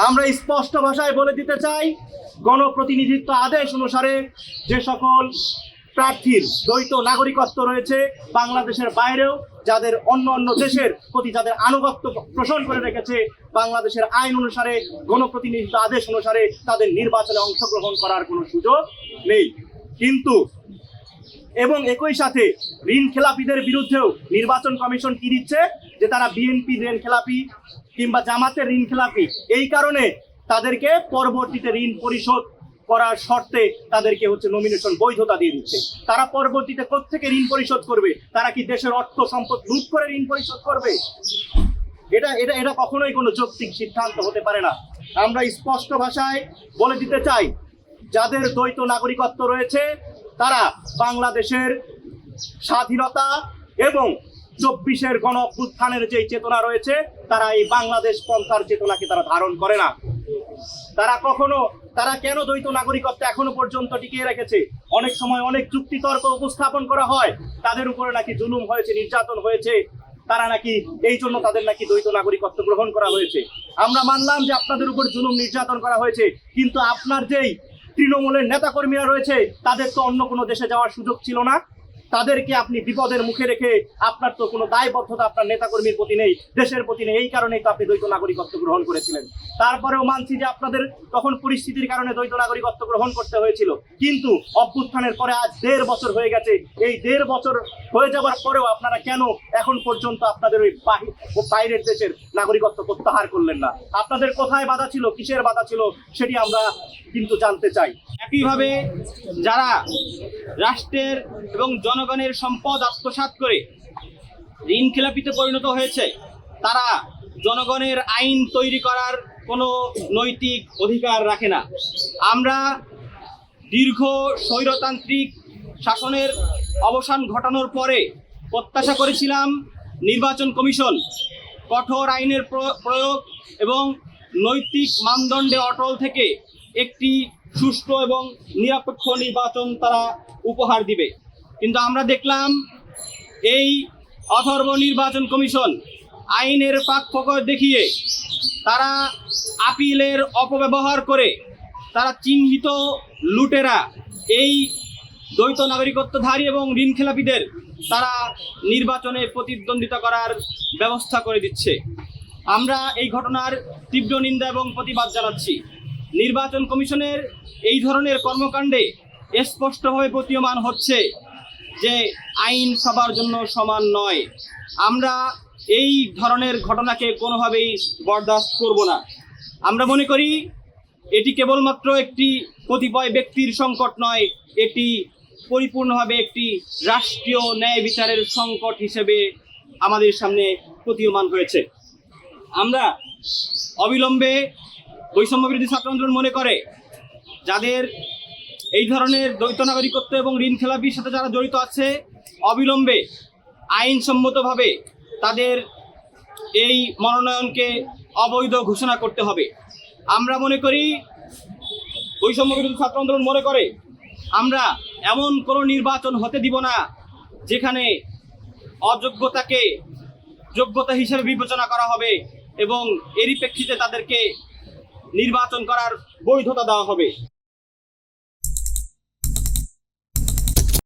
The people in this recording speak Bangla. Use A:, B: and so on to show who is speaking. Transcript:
A: আমরা স্পষ্ট ভাষায় বলে দিতে চাই, গণপ্রতিনিধিত্ব আদেশ অনুসারে যে সকল প্রার্থীর দ্বৈত নাগরিকত্ব রয়েছে, বাংলাদেশের বাইরেও যাদের অন্য অন্য দেশের প্রতি যাদের আনুগত্য পোষণ করে রেখেছে, বাংলাদেশের আইন অনুসারে গণপ্রতিনিধিত্ব আদেশ অনুসারে তাদের নির্বাচনে অংশগ্রহণ করার কোনো সুযোগ নেই। কিন্তু এবং একই সাথে ঋণ খেলাপিদের বিরুদ্ধেও নির্বাচন কমিশন কি দিচ্ছে, যে তারা বিএনপি ঋণ খেলাপি কিংবা জামাতের ঋণ খেলাপি, এই কারণে তাদেরকে পরবর্তীতে ঋণ পরিশোধ করার শর্তে তাদেরকে নমিনেশন বৈধতা দিয়ে দিচ্ছে। তারা পরবর্তীতে কোত্থেকে ঋণ পরিশোধ করবে? তারা কি দেশের অর্থ সম্পদ লুট করে ঋণ পরিশোধ করবে? এটা কখনোই কোনো যৌক্তিক সিদ্ধান্ত হতে পারে না। আমরা স্পষ্ট ভাষায় বলে দিতে চাই, যাদের দ্বৈত নাগরিকত্ব রয়েছে তারা বাংলাদেশের স্বাধীনতা এবং 24-এর গণ অভ্যুত্থানের যে চেতনা রয়েছে, তারা এই বাংলাদেশ পন্থার চেতনাকে তারা ধারণ করে না। তারা কেন দ্বৈত নাগরিকত্ব এখনো পর্যন্ত টিকিয়ে রেখেছে? অনেক সময় অনেক যুক্তিতর্ক উপস্থাপন করা হয়, তাদের উপরে নাকি জুলুম হয়েছে, নির্যাতন হয়েছে, তারা নাকি এই জন্য তাদের নাকি দ্বৈত নাগরিকত্ব গ্রহণ করা হয়েছে। আমরা মানলাম যে আপনাদের উপর জুলুম নির্যাতন করা হয়েছে, কিন্তু আপনার যেই তৃণমূলের নেতাকর্মীরা রয়েছে তাদের তো অন্য কোনো দেশে যাওয়ার সুযোগ ছিল না। তাদেরকে আপনি বিপদের মুখে রেখে আপনার তো কোনো দায়বদ্ধতা আপনার নেতাকর্মীর প্রতি নেই, দেশের প্রতি নেই, এই কারণেই তো আপনি দ্বৈত নাগরিকত্ব গ্রহণ করেছিলেন। তারপরেও মানছি যে আপনাদের তখন পরিস্থিতির কারণে দ্বৈত নাগরিকত্ব গ্রহণ করতে হয়েছিল, কিন্তু অভ্যুত্থানের পরে আজ 1.5 বছর হয়ে গেছে। এই 1.5 বছর হয়ে যাওয়ার পরেও আপনারা কেন এখন পর্যন্ত আপনাদের ওই বাইরের দেশের নাগরিকত্ব প্রত্যাহার করলেন না? আপনাদের কোথায় বাধা ছিল, কিসের বাধা ছিল, সেটি আমরা কিন্তু জানতে চাই।
B: একইভাবে যারা রাষ্ট্রের এবং জনগণের সম্পদ আত্মসাৎ করে ঋণ খেলাপিতে পরিণত হয়েছে, তারা জনগণের আইন তৈরি করার কোনো নৈতিক অধিকার রাখে না। আমরা দীর্ঘ স্বৈরতান্ত্রিক শাসনের অবসান ঘটানোর পরে প্রত্যাশা করেছিলাম নির্বাচন কমিশন কঠোর আইনের প্রয়োগ এবং নৈতিক মানদণ্ডে অটল থেকে একটি সুষ্ঠু এবং নিরপেক্ষ নির্বাচন তারা উপহার দিবে। কিন্তু আমরা দেখলাম এই অথর্ব নির্বাচন কমিশন আইনের ফাঁকফোকর দেখিয়ে, তারা আপিলের অপব্যবহার করে, তারা চিহ্নিত লুটেরা এই দ্বৈত নাগরিকত্বধারী এবং ঋণ খেলাপিদের তারা নির্বাচনে প্রতিদ্বন্দ্বিতা করার ব্যবস্থা করে দিচ্ছে। আমরা এই ঘটনার তীব্র নিন্দা এবং প্রতিবাদ জানাচ্ছি। নির্বাচন কমিশনের এই ধরনের কর্মকাণ্ডে স্পষ্টভাবে প্রতীয়মান হচ্ছে যে আইন সবার জন্য সমান নয়। আমরা এই ধরনের ঘটনাকে কোনোভাবেই বরদাস্ত করব না। আমরা মনে করি এটি কেবলমাত্র একটি কতিপয় ব্যক্তির সংকট নয়, এটি পরিপূর্ণভাবে একটি রাষ্ট্রীয় ন্যায় বিচারের সংকট হিসেবে আমাদের সামনে প্রতীয়মান হয়েছে। আমরা অবিলম্বে বৈষম্য বিরোধী ছাত্র আন্দোলন মনে করে যাদের এই ধরনের দ্বৈত নাগরিকত্ব এবং ঋণ খেলাপির সাথে যারা জড়িত আছে, অবিলম্বে আইনসম্মতভাবে তাদের এই মনোনয়নকে অবৈধ ঘোষণা করতে হবে। আমরা মনে করি, বৈষম্য বিরোধী ছাত্র আন্দোলন মনে করে, আমরা এমন কোনো নির্বাচন হতে দিব না যেখানে অযোগ্যতাকে যোগ্যতা হিসেবে বিবেচনা করা হবে এবং এরই প্রেক্ষিতে তাদেরকে নির্বাচন করার বৈধতা দেওয়া হবে।